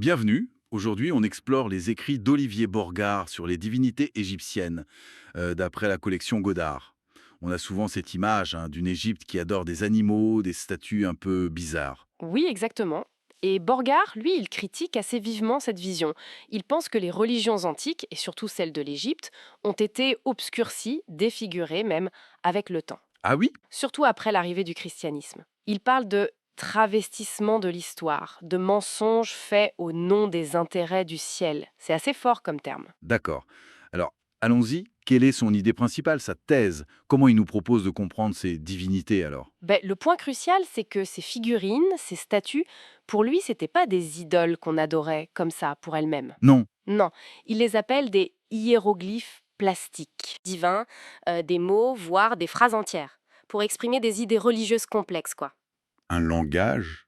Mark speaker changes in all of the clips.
Speaker 1: Bienvenue. Aujourd'hui, on explore les écrits d'Olivier Borgard sur les divinités égyptiennes, d'après la collection Godard. On a souvent cette image d'une Égypte qui adore des animaux, des statues un peu bizarres.
Speaker 2: Oui, exactement. Et Borgard, lui, il critique assez vivement cette vision. Il pense que les religions antiques, et surtout celles de l'Égypte, ont été obscurcies, défigurées même, avec le temps.
Speaker 1: Ah oui?
Speaker 2: Surtout après l'arrivée du christianisme. Il parle de travestissement de l'histoire, de mensonges faits au nom des intérêts du ciel. C'est assez fort comme terme.
Speaker 1: D'accord. Alors, allons-y. Quelle est son idée principale, sa thèse? Comment il nous propose de comprendre ces divinités alors?
Speaker 2: Le point crucial, c'est que ces figurines, ces statues, pour lui, c'était pas des idoles qu'on adorait comme ça pour elles-mêmes.
Speaker 1: Non.
Speaker 2: Non, il les appelle des hiéroglyphes plastiques, divins, des mots, voire des phrases entières, pour exprimer des idées religieuses complexes, quoi.
Speaker 1: Un langage?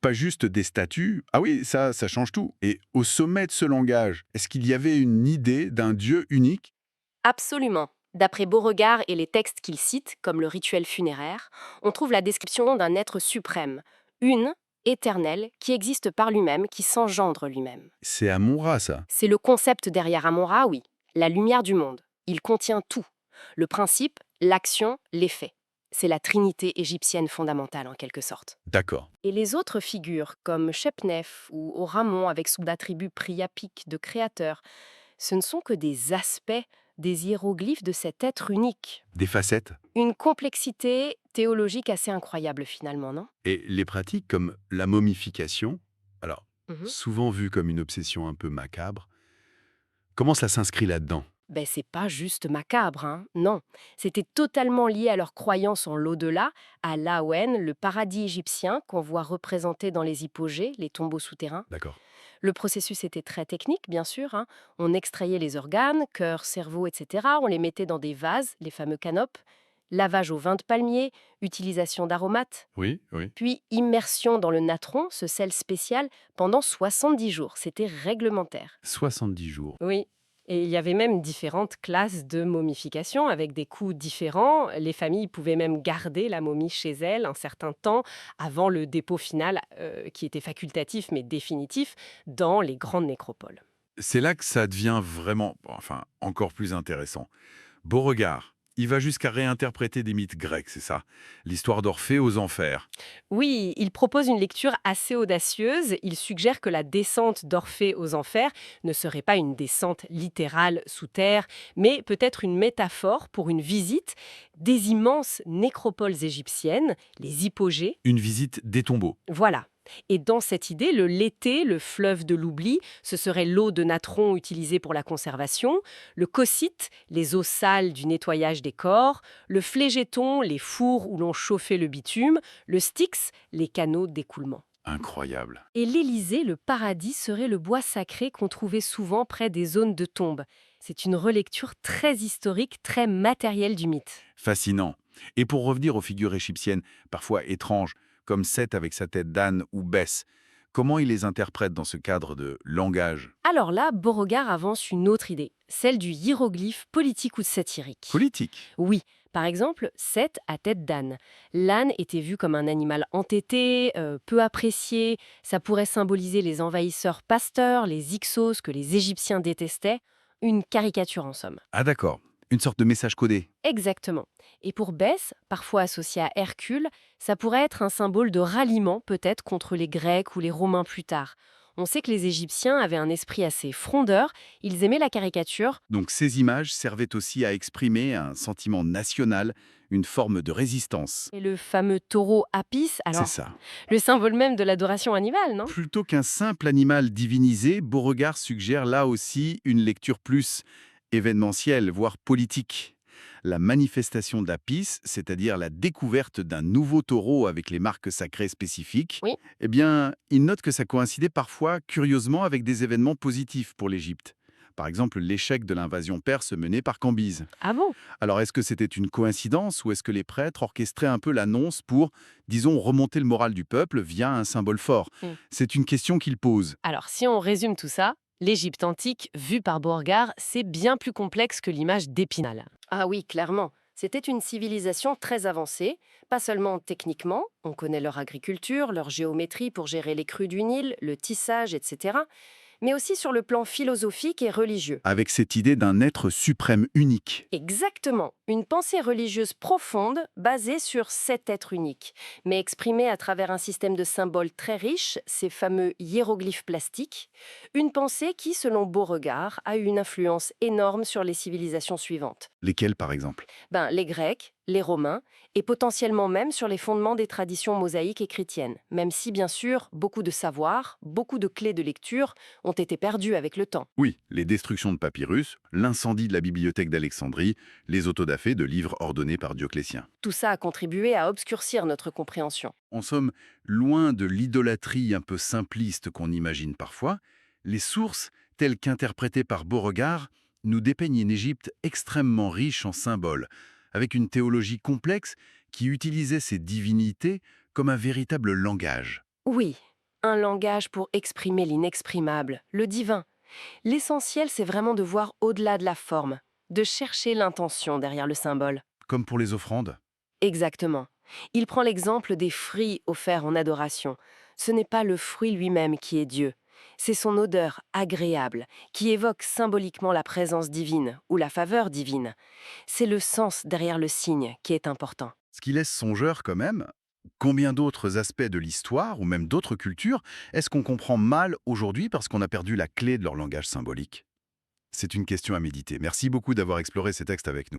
Speaker 1: Pas juste des statues? Ah oui, ça change tout. Et au sommet de ce langage, est-ce qu'il y avait une idée d'un dieu unique?
Speaker 2: Absolument. D'après Beauregard et les textes qu'il cite, comme le rituel funéraire, on trouve la description d'un être suprême, une, éternel, qui existe par lui-même, qui s'engendre lui-même.
Speaker 1: C'est Amon-Ra, ça.
Speaker 2: C'est le concept derrière Amon-Ra, oui, la lumière du monde. Il contient tout. Le principe, l'action, l'effet. C'est la trinité égyptienne fondamentale en quelque sorte.
Speaker 1: D'accord.
Speaker 2: Et les autres figures, comme Shepnef ou Oramon avec son attribut priapique de créateur, ce ne sont que des aspects des hiéroglyphes de cet être unique.
Speaker 1: Des facettes.
Speaker 2: Une complexité théologique assez incroyable finalement, non?
Speaker 1: Et les pratiques comme la momification, alors
Speaker 2: Mhm.
Speaker 1: souvent vue comme une obsession un peu macabre, comment ça s'inscrit là-dedans?
Speaker 2: C'est pas juste macabre, hein. Non. C'était totalement lié à leur croyance en l'au-delà, à l'Awen, le paradis égyptien qu'on voit représenté dans les hypogées, les tombeaux souterrains.
Speaker 1: D'accord.
Speaker 2: Le processus était très technique, bien sûr, hein. On extrayait les organes, cœur, cerveau, etc. On les mettait dans des vases, les fameux canopes. Lavage au vin de palmier, utilisation d'aromates,
Speaker 1: Oui, oui.
Speaker 2: puis immersion dans le natron, ce sel spécial, pendant 70 jours. C'était réglementaire.
Speaker 1: 70 jours.
Speaker 2: Oui. Et il y avait même différentes classes de momification avec des coûts différents. Les familles pouvaient même garder la momie chez elles un certain temps avant le dépôt final, qui était facultatif mais définitif, dans les grandes nécropoles.
Speaker 1: C'est là que ça devient vraiment, enfin, encore plus intéressant. Beauregard, il va jusqu'à réinterpréter des mythes grecs, c'est ça? L'histoire d'Orphée aux enfers.
Speaker 2: Oui, il propose une lecture assez audacieuse. Il suggère que la descente d'Orphée aux enfers ne serait pas une descente littérale sous terre, mais peut-être une métaphore pour une visite des immenses nécropoles égyptiennes, les hypogées.
Speaker 1: Une visite des tombeaux.
Speaker 2: Voilà. Et dans cette idée, le Lété, le fleuve de l'oubli, ce serait l'eau de natron utilisée pour la conservation, le cocyte, les eaux sales du nettoyage des corps, le phlegéton, les fours où l'on chauffait le bitume, le Styx, les canaux d'écoulement.
Speaker 1: Incroyable.
Speaker 2: Et l'Élysée, le paradis, serait le bois sacré qu'on trouvait souvent près des zones de tombes. C'est une relecture très historique, très matérielle du mythe.
Speaker 1: Fascinant. Et pour revenir aux figures égyptiennes, parfois étranges, comme Seth avec sa tête d'âne ou Bess, comment il les interprète dans ce cadre de langage?
Speaker 2: Alors là, Beauregard avance une autre idée, celle du hiéroglyphe politique ou satirique.
Speaker 1: Politique.
Speaker 2: Oui, par exemple, Seth à tête d'âne. L'âne était vu comme un animal entêté, peu apprécié. Ça pourrait symboliser les envahisseurs pasteurs, les Hyksos que les Égyptiens détestaient. Une caricature en somme.
Speaker 1: Ah d'accord, une sorte de message codé.
Speaker 2: Exactement. Et pour Bess, parfois associé à Hercule, ça pourrait être un symbole de ralliement peut-être contre les Grecs ou les Romains plus tard. On sait que les Égyptiens avaient un esprit assez frondeur, ils aimaient la caricature.
Speaker 1: Donc ces images servaient aussi à exprimer un sentiment national, une forme de résistance.
Speaker 2: Et le fameux taureau Apis,
Speaker 1: C'est
Speaker 2: alors
Speaker 1: ça.
Speaker 2: le symbole même de l'adoration animale, non?
Speaker 1: Plutôt qu'un simple animal divinisé, Beauregard suggère là aussi une lecture plus événementielle, voire politique. La manifestation d'Apis, c'est-à-dire la découverte d'un nouveau taureau avec les marques sacrées spécifiques,
Speaker 2: Oui.
Speaker 1: eh bien, il note que ça coïncidait parfois, curieusement, avec des événements positifs pour l'Égypte. Par exemple, l'échec de l'invasion perse menée par Cambyse.
Speaker 2: Ah bon?
Speaker 1: Alors, est-ce que c'était une coïncidence ou est-ce que les prêtres orchestraient un peu l'annonce pour, disons, remonter le moral du peuple via un symbole fort?
Speaker 2: Hmm.
Speaker 1: C'est une question qu'il pose.
Speaker 2: Alors, si on résume tout ça, l'Égypte antique, vue par Beauregard, c'est bien plus complexe que l'image d'Épinal. Ah oui, clairement. C'était une civilisation très avancée, pas seulement techniquement, on connaît leur agriculture, leur géométrie pour gérer les crues du Nil, le tissage, etc., mais aussi sur le plan philosophique et religieux.
Speaker 1: Avec cette idée d'un être suprême unique.
Speaker 2: Exactement, une pensée religieuse profonde basée sur cet être unique, mais exprimée à travers un système de symboles très riche, ces fameux hiéroglyphes plastiques, une pensée qui, selon Beauregard, a eu une influence énorme sur les civilisations suivantes.
Speaker 1: Lesquels, par exemple?
Speaker 2: Les Grecs, les Romains, et potentiellement même sur les fondements des traditions mosaïques et chrétiennes, même si, bien sûr, beaucoup de savoirs, beaucoup de clés de lecture ont été perdus avec le temps.
Speaker 1: Oui, les destructions de papyrus, l'incendie de la bibliothèque d'Alexandrie, les autodafés de livres ordonnés par Dioclétien.
Speaker 2: Tout ça a contribué à obscurcir notre compréhension.
Speaker 1: En somme, loin de l'idolâtrie un peu simpliste qu'on imagine parfois, les sources, telles qu'interprétées par Beauregard, nous dépeignent une Égypte extrêmement riche en symboles, avec une théologie complexe qui utilisait ces divinités comme un véritable langage.
Speaker 2: Oui, un langage pour exprimer l'inexprimable, le divin. L'essentiel, c'est vraiment de voir au-delà de la forme, de chercher l'intention derrière le symbole.
Speaker 1: Comme pour les offrandes.
Speaker 2: Exactement. Il prend l'exemple des fruits offerts en adoration. Ce n'est pas le fruit lui-même qui est Dieu. C'est son odeur agréable, qui évoque symboliquement la présence divine ou la faveur divine. C'est le sens derrière le signe qui est important.
Speaker 1: Ce qui laisse songeur quand même. Combien d'autres aspects de l'histoire, ou même d'autres cultures, est-ce qu'on comprend mal aujourd'hui parce qu'on a perdu la clé de leur langage symbolique? C'est une question à méditer. Merci beaucoup d'avoir exploré ces textes avec nous.